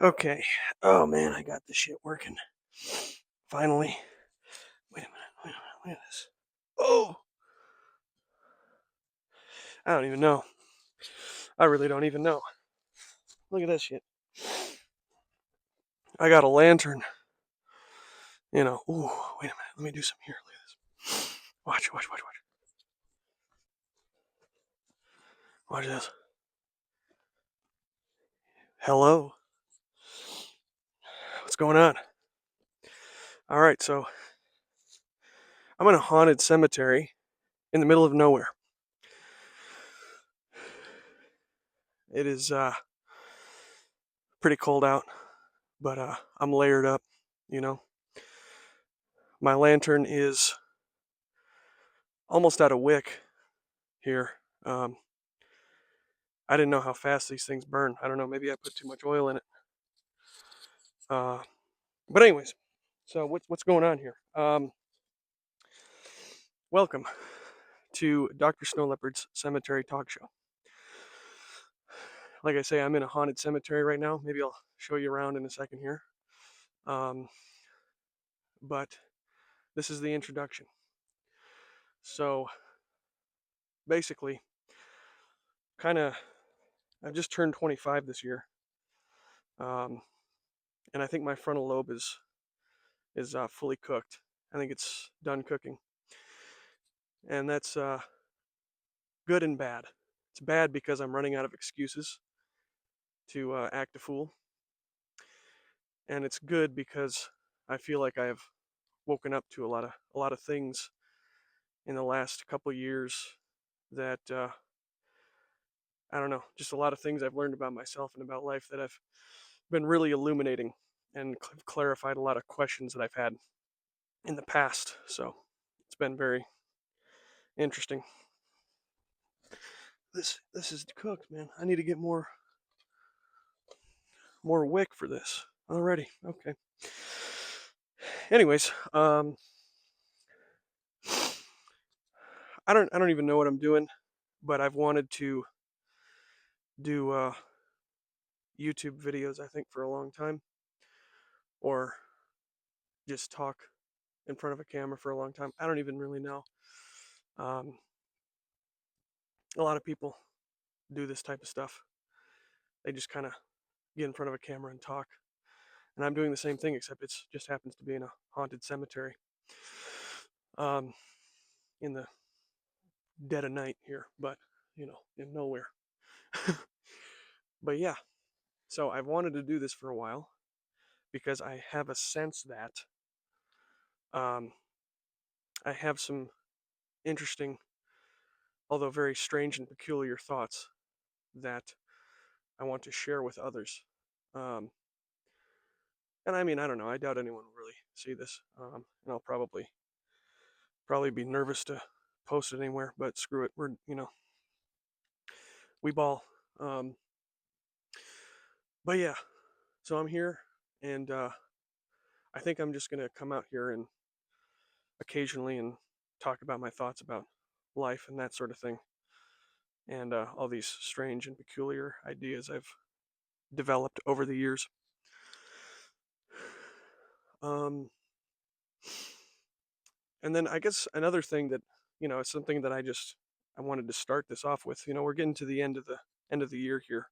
Okay. Oh man, I got this shit working. Finally. Wait a minute. Wait a minute. Look at this. Oh, I don't even know. I really don't even know. Look at this shit. I got a lantern. Ooh, wait a minute. Let me do some here. Look at this. Watch, watch, watch, watch. Watch this. Hello. What's going on? All right, so I'm in a haunted cemetery in the middle of nowhere. It is pretty cold out, but I'm layered up, you know. My lantern is almost out of wick here. Um, I didn't know how fast these things burn. I don't know. Maybe I put too much oil in it. Uh, but anyways, so what's going on here? Welcome to Dr. Snowleopard's Cemetery Talk Show. Like I say, I'm in a haunted cemetery right now. Maybe I'll show you around in a second here. But this is the introduction. So basically, I've just turned 25 this year, and I think my frontal lobe is fully cooked. I think it's done cooking, and that's good and bad. It's bad because I'm running out of excuses to act a fool, and it's good because I feel like I have woken up to a lot of things in the last couple years that I don't know, just a lot of things I've learned about myself and about life that have been really illuminating and clarified a lot of questions that I've had in the past. So it's been very interesting. This is cooked, man. I need to get more wick for this. Already. Okay. Anyways, I don't even know what I'm doing, but I've wanted to do YouTube videos I think for a long time, or just talk in front of a camera for a long time. I don't even really know. Um, a lot of people do this type of stuff. They just kind of get in front of a camera and talk. And I'm doing the same thing, except it's just happens to be in a haunted cemetery, um, in the dead of night here, but in nowhere. But yeah, so I've wanted to do this for a while because I have a sense that um, I have some interesting, although very strange and peculiar thoughts that I want to share with others. Um, and I mean, I don't know. I doubt anyone will really see this, and I'll probably be nervous to post it anywhere. But screw it. We ball. Um, but yeah, so I'm here, and I think I'm just gonna come out here and occasionally and talk about my thoughts about life and that sort of thing, and all these strange and peculiar ideas I've developed over the years. Um, and then I guess another thing that is something that I wanted to start this off with. We're getting to the end of the year here,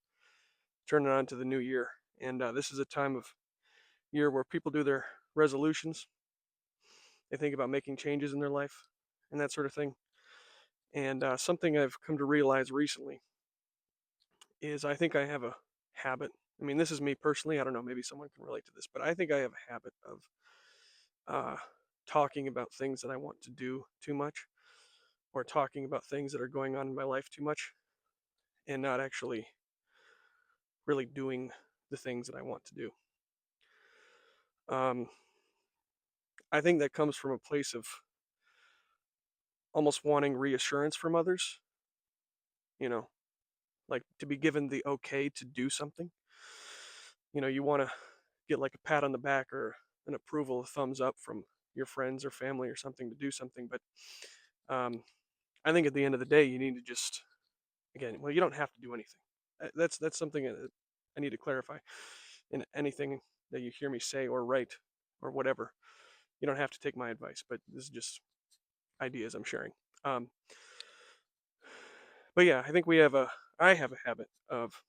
turning on to the new year, and this is a time of year where people do their resolutions. They think about making changes in their life and that sort of thing. And something I've come to realize recently is I think I have a habit. I mean, this is me personally. I don't know. Maybe someone can relate to this, but I think I have a habit of uh, talking about things that I want to do too much, or talking about things that are going on in my life too much, and not actually really doing the things that I want to do. Um, I think that comes from a place of almost wanting reassurance from others, you know, like to be given the okay to do something. You want to get like a pat on the back or an approval, a thumbs up from your friends or family or something to do something. But um, I think at the end of the day, you need to just, again, well, you don't have to do anything. That's something that I need to clarify. in anything that you hear me say or write or whatever. You don't have to take my advice, but this is just ideas I'm sharing. Um, but yeah, I think I have a habit of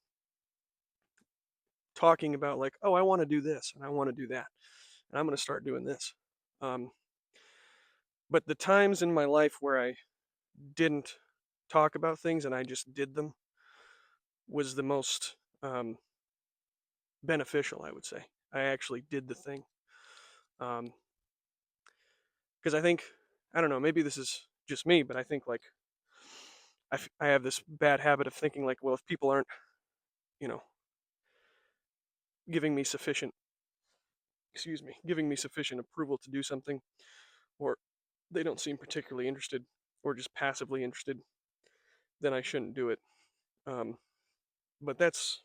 talking about like, oh, I want to do this and I want to do that, and I'm going to start doing this. Um, but the times in my life where I didn't talk about things and I just did them was the most beneficial, I would say. I actually did the thing. Because I think, I don't know, maybe this is just me, but I think like I have this bad habit of thinking like, well, if people aren't, you know, giving me sufficient, giving me sufficient approval to do something, or they don't seem particularly interested, or just passively interested, then I shouldn't do it. Um, but that's,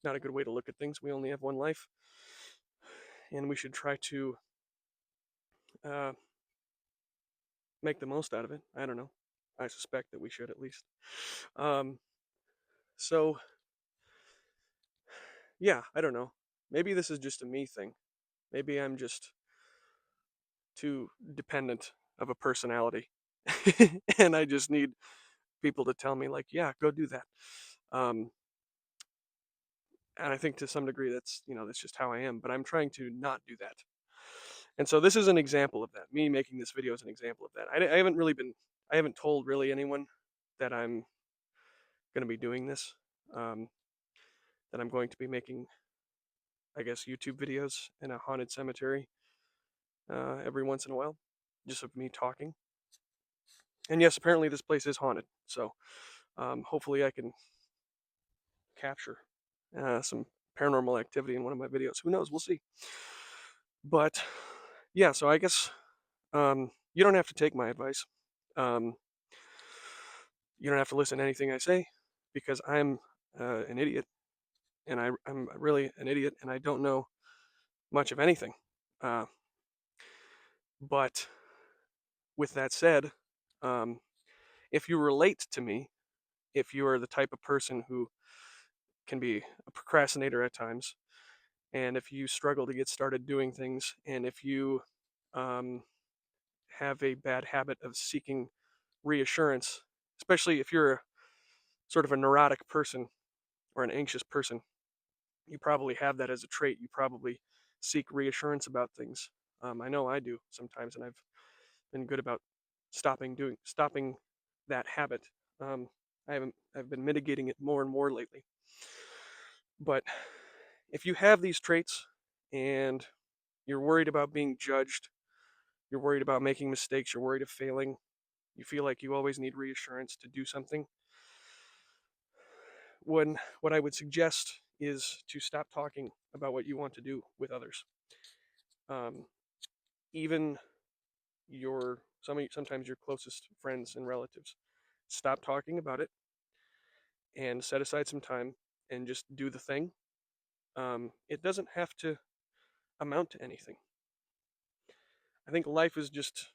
not a good way to look at things. We only have one life, and we should try to uh, make the most out of it. I don't know. I suspect that we should at least. Um, so yeah, I don't know. Maybe this is just a me thing. Maybe I'm just too dependent of a personality, and I just need people to tell me like, yeah, go do that. Um, and I think to some degree that's just how I am. But I'm trying to not do that. And so this is an example of that. Me making this video is an example of that. I haven't told really anyone that I'm going to be doing this. Um, that I'm going to be making, I guess, YouTube videos in a haunted cemetery every once in a while, just of me talking. And yes, apparently this place is haunted, so hopefully I can capture some paranormal activity in one of my videos. Who knows? We'll see. But yeah, so I guess you don't have to take my advice. Um, you don't have to listen to anything I say because I'm an idiot, and I'm really an idiot, and I don't know much of anything. Uh, but with that said, um, if you relate to me, if you are the type of person who can be a procrastinator at times, and if you struggle to get started doing things, and if you um, have a bad habit of seeking reassurance, especially if you're sort of a neurotic person or an anxious person, you probably have that as a trait. You probably seek reassurance about things. I know I do sometimes, and I've been good about stopping that habit. Um, I've been mitigating it more and more lately. But if you have these traits and you're worried about being judged, you're worried about making mistakes, you're worried of failing, you feel like you always need reassurance to do something, what I would suggest is to stop talking about what you want to do with others. Um, even sometimes your closest friends and relatives. Stop talking about it and set aside some time and just do the thing. It doesn't have to amount to anything. I think life is just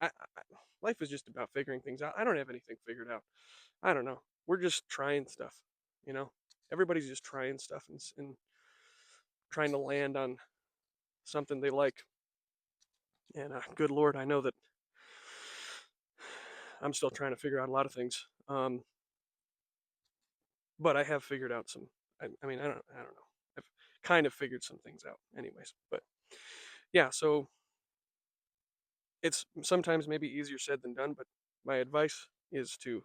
about figuring things out. I don't have anything figured out. I don't know. We're just trying stuff, you know. Everybody's just trying stuff and trying to land on something they like. And good Lord, I know that I'm still trying to figure out a lot of things. But I have figured out some. I mean, I don't know. I've kind of figured some things out, anyways. But yeah, so it's sometimes maybe easier said than done. But my advice is to,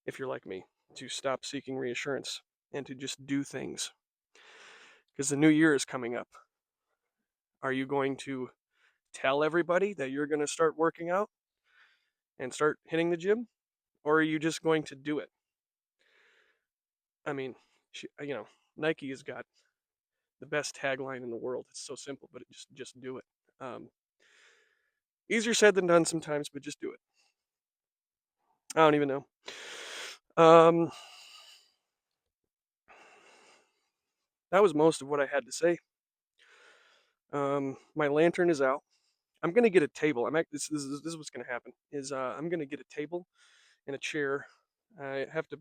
if you're like me, to stop seeking reassurance and to just do things. Because the new year is coming up. Are you going to tell everybody that you're going to start working out and start hitting the gym? Or are you just going to do it? I mean, Nike has got the best tagline in the world. It's so simple, but just do it. Easier said than done sometimes, but just do it. I don't even know. That was most of what I had to say. My lantern is out. I'm gonna get a table. This is what's gonna happen. Is I'm gonna get a table and a chair. I have to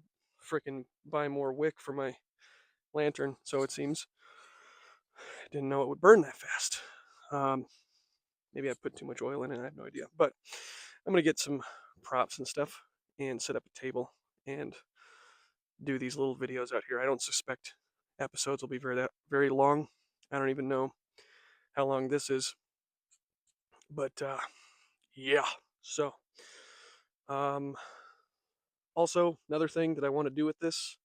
frickin' buy more wick for my lantern, so it seems. Didn't know it would burn that fast. Maybe I put too much oil in it, I have no idea. But I'm gonna get some props and stuff and set up a table and do these little videos out here. I don't suspect episodes will be very long. I don't even know how long this is, but yeah. So also another thing that I want to do with this,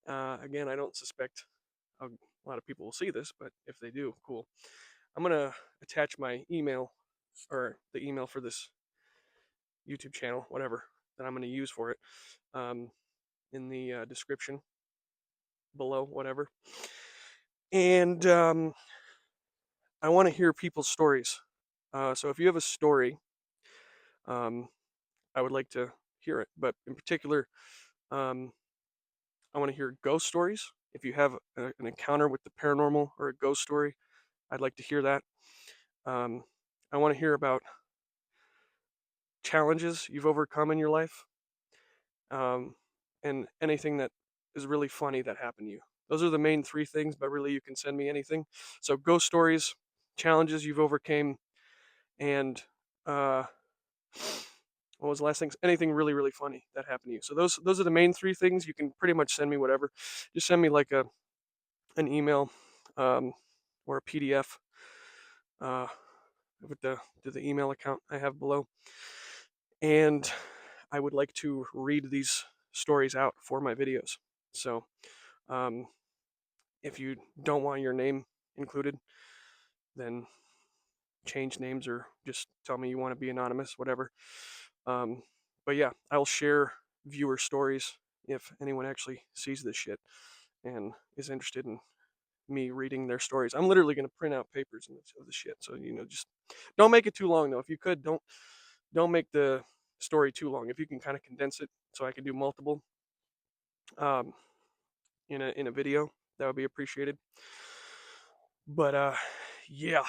again, I don't suspect a lot of people will see this, but if they do, cool. I'm gonna attach my email, or the email for this YouTube channel, whatever, that I'm gonna use for it, in the description below, whatever. And I want to hear people's stories. So if you have a story, I would like to hear it. But in particular, I want to hear ghost stories. If you have an encounter with the paranormal or a ghost story, I'd like to hear that. I want to hear about challenges you've overcome in your life, and anything that is really funny that happened to you. Those are the main three things, but really you can send me anything. So ghost stories, challenges you've overcame, and what was the last thing? Anything really, really funny that happened to you. So those are the main three things. You can pretty much send me whatever. Just send me like an email, or a PDF, with the email account I have below. And I would like to read these stories out for my videos. So if you don't want your name included, then change names or just tell me you want to be anonymous, whatever. But yeah, I'll share viewer stories if anyone actually sees this shit and is interested in me reading their stories. I'm literally going to print out papers of the shit. So, just don't make it too long though. If you could, don't make the story too long. If you can kind of condense it so I can do multiple in a video, that would be appreciated. But yeah,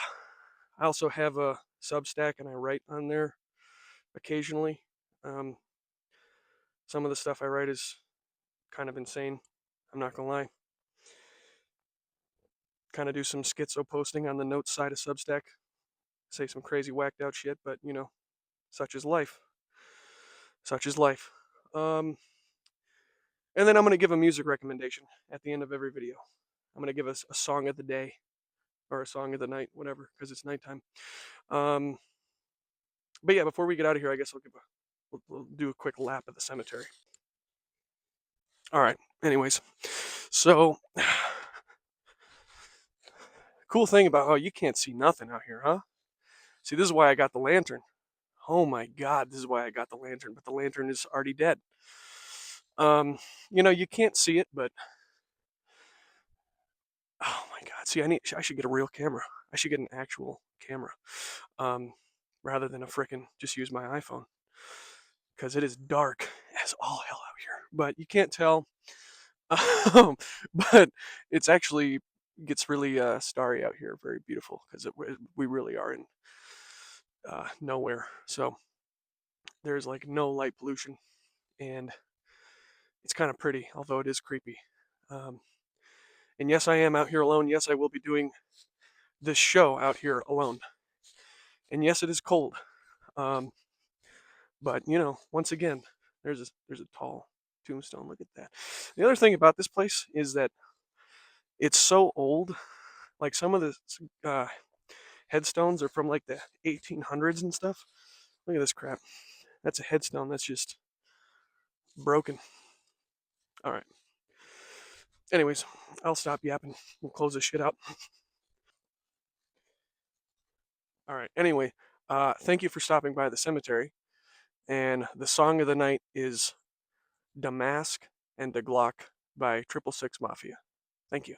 I also have a Substack and I write on there occasionally. Some of the stuff I write is kind of insane, I'm not gonna lie. Kind of do some schizo posting on the notes side of Substack, say some crazy whacked out shit, but such is life. Such is life. And then I'm gonna give a music recommendation at the end of every video. I'm gonna give us a song of the day or a song of the night, whatever, because it's nighttime. But yeah, before we get out of here, I guess we'll do a quick lap of the cemetery. All right. Anyways, so cool thing about you can't see nothing out here, huh? See, this is why I got the lantern. Oh my God, this is why I got the lantern. But the lantern is already dead. You can't see it, but oh my God. See, I should get a real camera. I should get an actual camera, rather than a frickin' just use my iPhone, because it is dark as all hell out here. But you can't tell. But it's actually gets really starry out here, very beautiful, because we really are in nowhere. So there's like no light pollution, and it's kind of pretty, although it is creepy. And yes, I am out here alone. Yes, I will be doing this show out here alone. And yes, it is cold. But once again, there's a tall tombstone. Look at that. The other thing about this place is that it's so old. Like some of the headstones are from like the 1800s and stuff. Look at this crap. That's a headstone that's just broken. All right. Anyways, I'll stop yapping. We'll close this shit out. All right. Anyway, thank you for stopping by the cemetery. And the song of the night is Damask and the Glock by 666 Mafia. Thank you.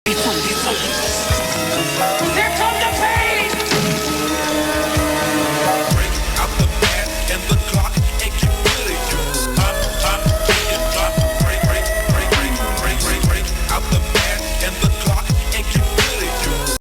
Here comes the